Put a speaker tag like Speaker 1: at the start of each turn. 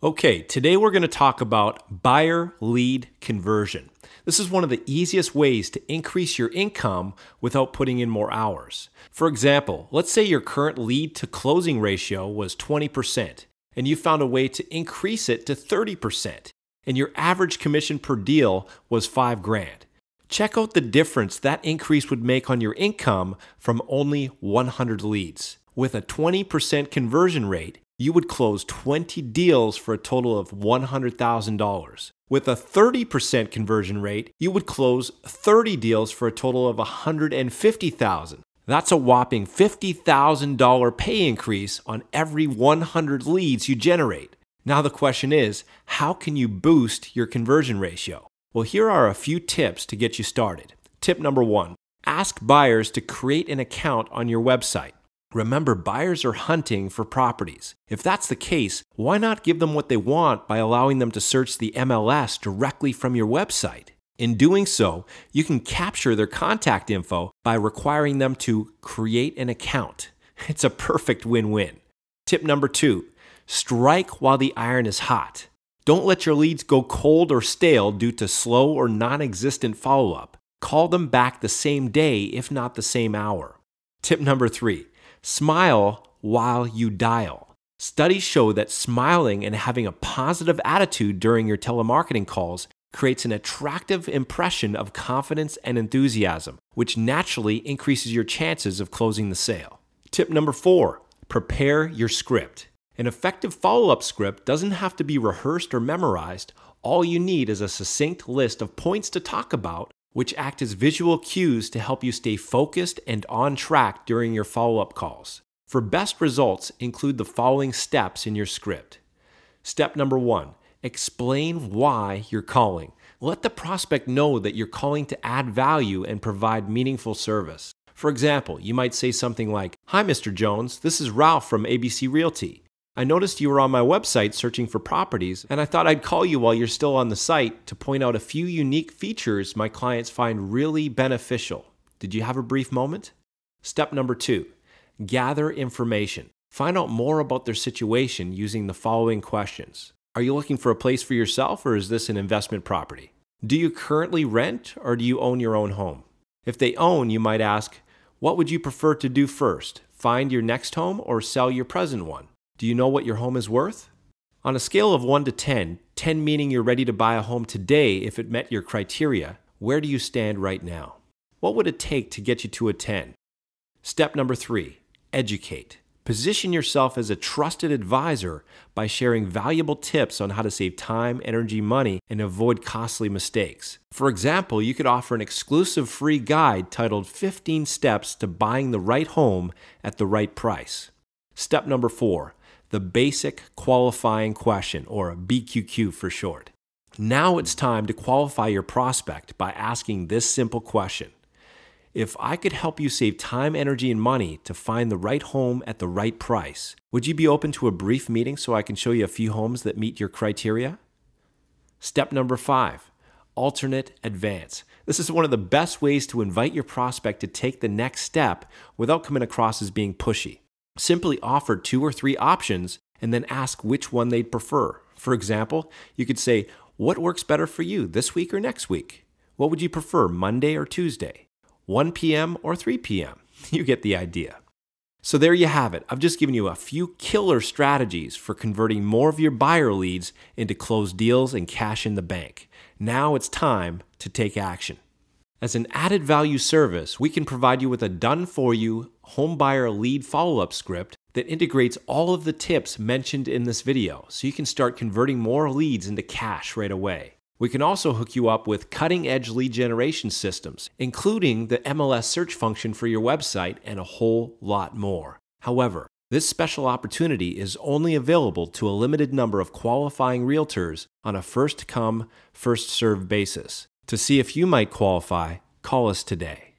Speaker 1: Okay, today we're going to talk about buyer lead conversion. This is one of the easiest ways to increase your income without putting in more hours. For example, let's say your current lead to closing ratio was 20% and you found a way to increase it to 30% and your average commission per deal was $5,000. Check out the difference that increase would make on your income from only 100 leads. With a 20% conversion rate, you would close 20 deals for a total of $100,000. With a 30% conversion rate, you would close 30 deals for a total of $150,000. That's a whopping $50,000 pay increase on every 100 leads you generate. Now the question is, how can you boost your conversion ratio? Well, here are a few tips to get you started. Tip number 1, ask buyers to create an account on your website. Remember, buyers are hunting for properties. If that's the case, why not give them what they want by allowing them to search the MLS directly from your website? In doing so, you can capture their contact info by requiring them to create an account. It's a perfect win-win. Tip number 2, strike while the iron is hot. Don't let your leads go cold or stale due to slow or non-existent follow-up. Call them back the same day, if not the same hour. Tip number 3, smile while you dial. Studies show that smiling and having a positive attitude during your telemarketing calls creates an attractive impression of confidence and enthusiasm, which naturally increases your chances of closing the sale. Tip number 4, prepare your script. An effective follow-up script doesn't have to be rehearsed or memorized. All you need is a succinct list of points to talk about, which act as visual cues to help you stay focused and on track during your follow-up calls. For best results, include the following steps in your script. Step number 1, explain why you're calling. Let the prospect know that you're calling to add value and provide meaningful service. For example, you might say something like, "Hi, Mr. Jones, this is Ralph from ABC Realty. I noticed you were on my website searching for properties, and I thought I'd call you while you're still on the site to point out a few unique features my clients find really beneficial. Did you have a brief moment?" Step number 2, gather information. Find out more about their situation using the following questions. Are you looking for a place for yourself, or is this an investment property? Do you currently rent, or do you own your own home? If they own, you might ask, what would you prefer to do first? Find your next home or sell your present one? Do you know what your home is worth? On a scale of 1 to 10, 10 meaning you're ready to buy a home today if it met your criteria, where do you stand right now? What would it take to get you to a 10? Step number 3, educate. Position yourself as a trusted advisor by sharing valuable tips on how to save time, energy, money, and avoid costly mistakes. For example, you could offer an exclusive free guide titled 15 Steps to Buying the Right Home at the Right Price. Step number 4, the basic qualifying question, or BQQ for short. Now it's time to qualify your prospect by asking this simple question. If I could help you save time, energy, and money to find the right home at the right price, would you be open to a brief meeting so I can show you a few homes that meet your criteria? Step number 5, alternate advance. This is one of the best ways to invite your prospect to take the next step without coming across as being pushy. Simply offer 2 or 3 options and then ask which one they'd prefer. For example, you could say, what works better for you, this week or next week? What would you prefer, Monday or Tuesday? 1 p.m. or 3 p.m.? You get the idea. So there you have it. I've just given you a few killer strategies for converting more of your buyer leads into closed deals and cash in the bank. Now it's time to take action. As an added value service, we can provide you with a Done4U home buyer lead follow-up script that integrates all of the tips mentioned in this video, so you can start converting more leads into cash right away. We can also hook you up with cutting-edge lead generation systems, including the MLS search function for your website and a whole lot more. However, this special opportunity is only available to a limited number of qualifying realtors on a first-come, first-served basis. To see if you might qualify, call us today.